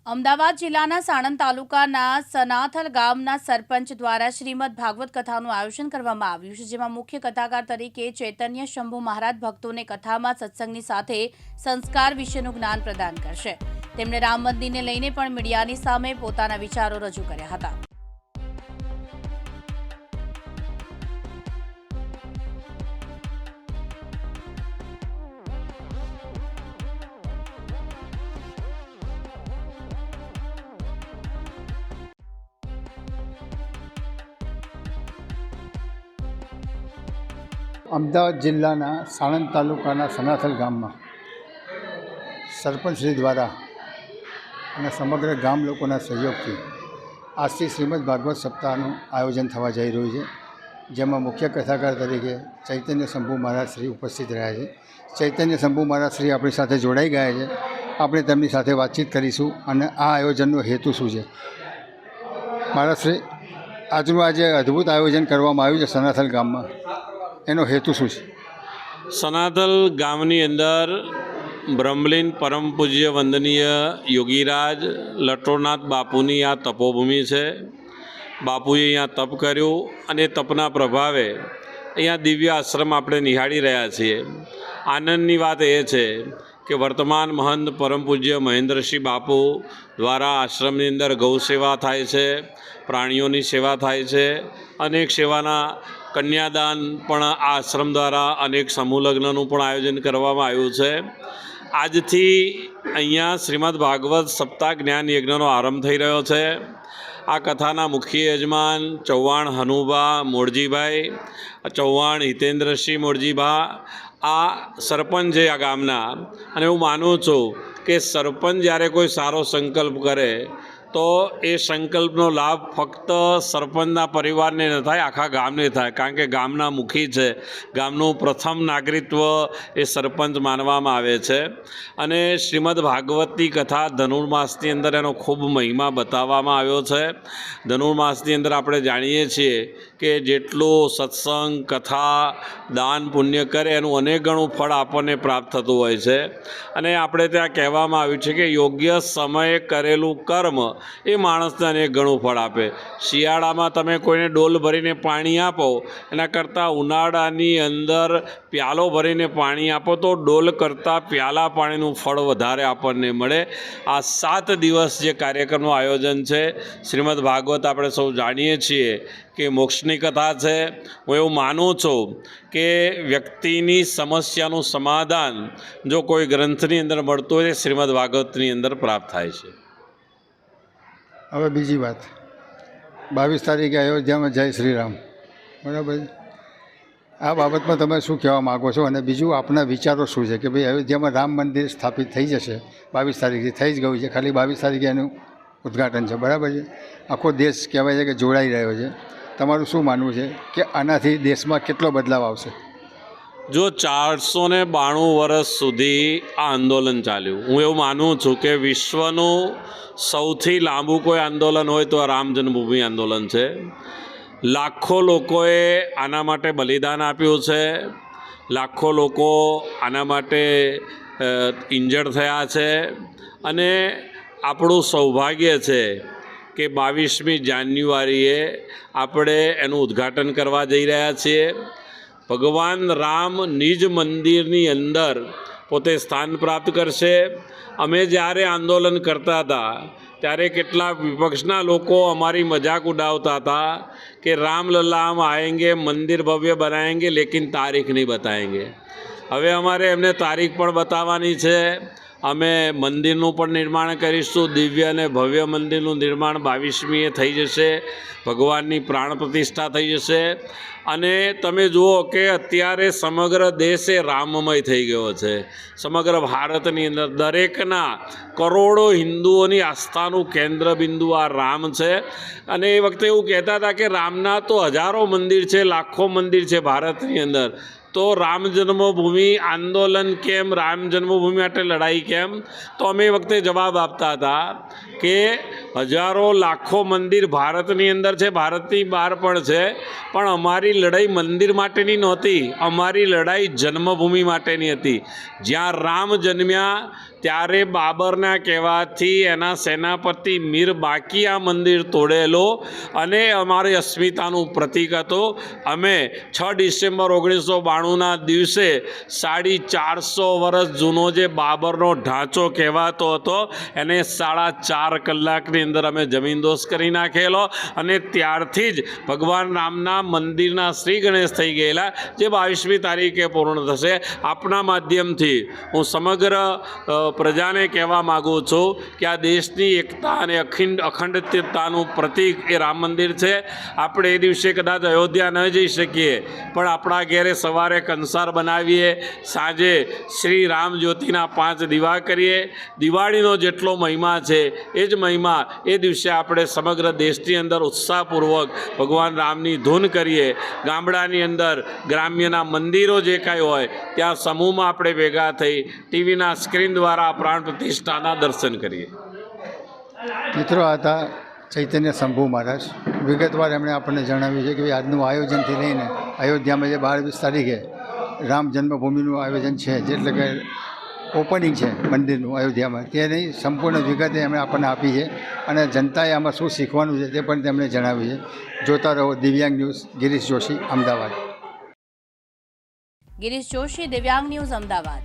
અમદાવાદ જિલ્લાના સાણંદ તાલુકાના સનાથલ ગામના સરપંચ દ્વારા શ્રીમદ ભાગવત કથાનું આયોજન કરવામાં આવ્યું છે, જેમાં મુખ્ય કથાકાર તરીકે ચૈતન્ય શંભુ મહારાજ ભક્તોને કથામાં સત્સંગની સાથે સંસ્કાર વિશેનું જ્ઞાન પ્રદાન કરશે। તેમણે રામ મંદિરને લઈને પણ મીડિયાની સામે પોતાના વિચારો રજૂ કર્યા હતા। અમદાવાદ જિલ્લાના સાણંદ તાલુકાના સનાથલ ગામમાં સરપંચશ્રી દ્વારા અને સમગ્ર ગામ લોકોના સહયોગથી આજથી શ્રીમદ ભાગવત સપ્તાહનું આયોજન થવા જઈ રહ્યું છે, જેમાં મુખ્ય કથાકાર તરીકે ચૈતન્ય શંભુ મહારાજ શ્રી ઉપસ્થિત રહ્યા છે। ચૈતન્ય શંભુ મહારાજ શ્રી આપણી સાથે જોડાઈ ગયા છે। આપણે તેમની સાથે વાતચીત કરીશું અને આ આયોજનનો હેતુ શું છે। મહારાજ શ્રી, આજનું આજે અદ્ભુત આયોજન કરવામાં આવ્યું છે સનાથલ ગામમાં, એનો હેતુ શું છે? સનાથલ ગામની અંદર બ્રહ્મલીન પરમ પૂજ્ય વંદનીય યોગીરાજ લટોરનાથ બાપુની આ તપોભૂમિ છે। બાપુએ અહીંયા તપ કર્યું અને તપના પ્રભાવે અહીંયા દિવ્ય આશ્રમ આપણે નિહાળી રહ્યા છીએ। આનંદની વાત એ છે કે વર્તમાન મહંત પરમ પૂજ્ય મહેન્દ્રસિંહ બાપુ દ્વારા આશ્રમની અંદર ગૌ સેવા થાય છે, પ્રાણીઓની સેવા થાય છે, અનેક સેવાના કન્યાદાન પણ આ આશ્રમ દ્વારા અનેક સમૂહ લગ્નનું પણ આયોજન કરવામાં આવ્યું છે। આજથી અહીંયા શ્રીમદ ભાગવત સપ્તાહ જ્ઞાન યજ્ઞનો આરંભ થઈ રહ્યો છે। આ કથાના મુખ્ય યજમાન ચૌહાણ હનુભા મોરજીભાઈ, ચૌહાણ હિતેન્દ્રસિંહ મોરજીભા આ સરપંચ છે આ ગામના। અને હું માનું છું કે સરપંચ જ્યારે કોઈ સારો સંકલ્પ કરે તો એ સંકલ્પનો લાભ ફક્ત સરપંચના પરિવારને ન થાય, આખા ગામને થાય, કારણ કે ગામના મુખી છે, ગામનું પ્રથમ નાગરિકત્વ એ સરપંચ માનવામાં આવે છે। અને શ્રીમદ ભાગવતની કથા ધનુર્માસની અંદર એનો ખૂબ મહિમા બતાવવામાં આવ્યો છે। ધનુર્માસની અંદર આપણે જાણીએ છીએ કે જેટલું સત્સંગ કથા દાન પુણ્ય કરે એનું અનેક ગણું ફળ આપણને પ્રાપ્ત થતું હોય છે। અને આપણે ત્યાં કહેવામાં આવ્યું છે કે યોગ્ય સમયે કરેલું કર્મ એ માણસને અનેક ઘણું ફળ આપે। શિયાળામાં તમે કોઈને ડોલ ભરીને પાણી આપો એના કરતાં ઉનાળાની અંદર પ્યાલો ભરીને પાણી આપો તો ડોલ કરતાં પ્યાલા પાણીનું ફળ વધારે આપણને મળે। આ 7 દિવસ જે કાર્યક્રમનું આયોજન છે શ્રીમદ ભાગવત આપણે સૌ જાણીએ છીએ કે મોક્ષની કથા છે। હું એવું માનું છું કે વ્યક્તિની સમસ્યાનું સમાધાન જો કોઈ ગ્રંથની અંદર મળતું હોય શ્રીમદ ભાગવતની અંદર પ્રાપ્ત થાય છે। હવે બીજી વાત, 22 તારીખે અયોધ્યામાં જય શ્રી રામ, બરાબર? આ બાબતમાં તમે શું કહેવા માગો છો? અને બીજું આપના વિચારો શું છે કે ભાઈ અયોધ્યામાં રામ મંદિર સ્થાપિત થઈ જશે 22 તારીખથી, થઈ જ ગયું છે, ખાલી 22 તારીખે એનું ઉદ્ઘાટન છે, બરાબર છે? આખો દેશ કહેવાય છે કે જોડાઈ રહ્યો છે। તમારું શું માનવું છે કે આનાથી દેશમાં કેટલો બદલાવ આવશે? જો 492 વર્ષ સુધી આ આંદોલન ચાલ્યું, હું એવું માનું છું કે વિશ્વનું સૌથી લાંબુ કોઈ આંદોલન હોય તો રામ જન્મભૂમિ આંદોલન છે। લાખો લોકોએ આના માટે બલિદાન આપ્યું છે, લાખો લોકો આના માટે ઇન્જર્ડ થયા છે। અને આપણું સૌભાગ્ય છે કે 22મી જાન્યુઆરીએ આપણે એનું ઉદ્ઘાટન કરવા જઈ રહ્યા છીએ। ભગવાન રામ નિજ મંદિરની અંદર પોતે સ્થાન પ્રાપ્ત કરશે। અમે જ્યારે આંદોલન કરતા હતા ત્યારે કેટલાક વિપક્ષના લોકો અમારી મજાક ઉડાવતા હતા કે રામલલ્લા હમ આएंगे, મંદિર ભવ્ય બનાएंगे, લેકિન તારીખ નહીં બતાएंगे। હવે અમારે એમને તારીખ પણ બતાવવાની છે। અમે મંદિરનું પણ નિર્માણ કરીશું, દિવ્ય અને ભવ્ય મંદિરનું નિર્માણ 22મીએ થઈ જશે, ભગવાનની પ્રાણ પ્રતિષ્ઠા થઈ જશે। અને તમે જુઓ કે અત્યારે સમગ્ર દેશ એ રામમય થઈ ગયો છે। સમગ્ર ભારતની અંદર દરેકના કરોડો હિન્દુઓની આસ્થાનું કેન્દ્ર બિંદુ આ રામ છે। અને એ વખતે એવું કહેતા હતા કે રામના તો હજારો મંદિર છે, લાખો મંદિર છે ભારતની અંદર, તો રામ જન્મભૂમિ આંદોલન કેમ, રામ જન્મભૂમિ માટે લડાઈ કેમ? તો અમે એ વખતે જવાબ આપતા હતા કે હજારો લાખો મંદિર ભારતની અંદર છે, ભારતની બહાર પણ છે, પણ અમારી લડાઈ મંદિર માટેની નહોતી, અમારી લડાઈ જન્મભૂમિ માટેની હતી. જ્યાં રામ જન્મ્યા ત્યારે બાબરના કહેવાથી એના સેનાપતિ મીર બાકી આ મંદિર તોડેલો અને અમારી અસ્મિતાનું પ્રતીક હતું. અમે 6 ડિસેમ્બર 1992ના દિવસે 450 વર્ષ જૂનો જે બાબરનો ઢાંચો કહેવાતો હતો એને 4.5 કલાકની અંદર અમે જમીનદોસ્ત કરી નાખેલો અને ત્યારથી જ ભગવાન રામના મંદિરના શ્રી ગણેશ થઈ ગયેલા, જે 22મી તારીખે પૂર્ણ થશે. આપના માધ્યમથી હું સમગ્ર પ્રજાને કહેવા માગું છું કે આ દેશની એકતા અને અખંડિતતાનું પ્રતીક એ રામ મંદિર છે. આપણે એ દિવસે કદાચ અયોધ્યા ન જઈ શકીએ, પણ આપણા ઘેરે સવારે કંસાર બનાવીએ, સાંજે શ્રી રામ જ્યોતિના 5 દીવા કરીએ. દિવાળીનો જેટલો મહિમા છે એ જ મહિમા એ દિવસે આપણે સમગ્ર દેશની અંદર ઉત્સાહપૂર્વક ભગવાન રામની ધૂન કરીએ. ગામડાની અંદર ગ્રામ્યના મંદિરો જે કાંઈ હોય ત્યાં સમૂહમાં આપણે ભેગા થઈ ટીવીના સ્ક્રીન દ્વારા પ્રાણ પ્રતિષ્ઠાના દર્શન કરીએ. મિત્રો આ હતા ચૈતન્ય શંભુ મહારાજ. વિગતવાર એમણે આપણને જણાવ્યું છે કે ભાઈ આજનું આયોજનથી લઈને અયોધ્યામાં જે 22 તારીખે રામ જન્મભૂમિનું આયોજન છે, એટલે કે ઓપનિંગ છે મંદિરનું અયોધ્યામાં, તેની સંપૂર્ણ વિગતે એમણે આપણને આપી છે અને જનતાએ આમાં શું શીખવાનું છે તે પણ તેમણે જણાવ્યું છે. જોતા રહો દિવ્યાંગ ન્યૂઝ. ગિરીશ જોશી, અમદાવાદ. ગિરીશ જોશી, દિવ્યાંગ ન્યૂઝ, અમદાવાદ.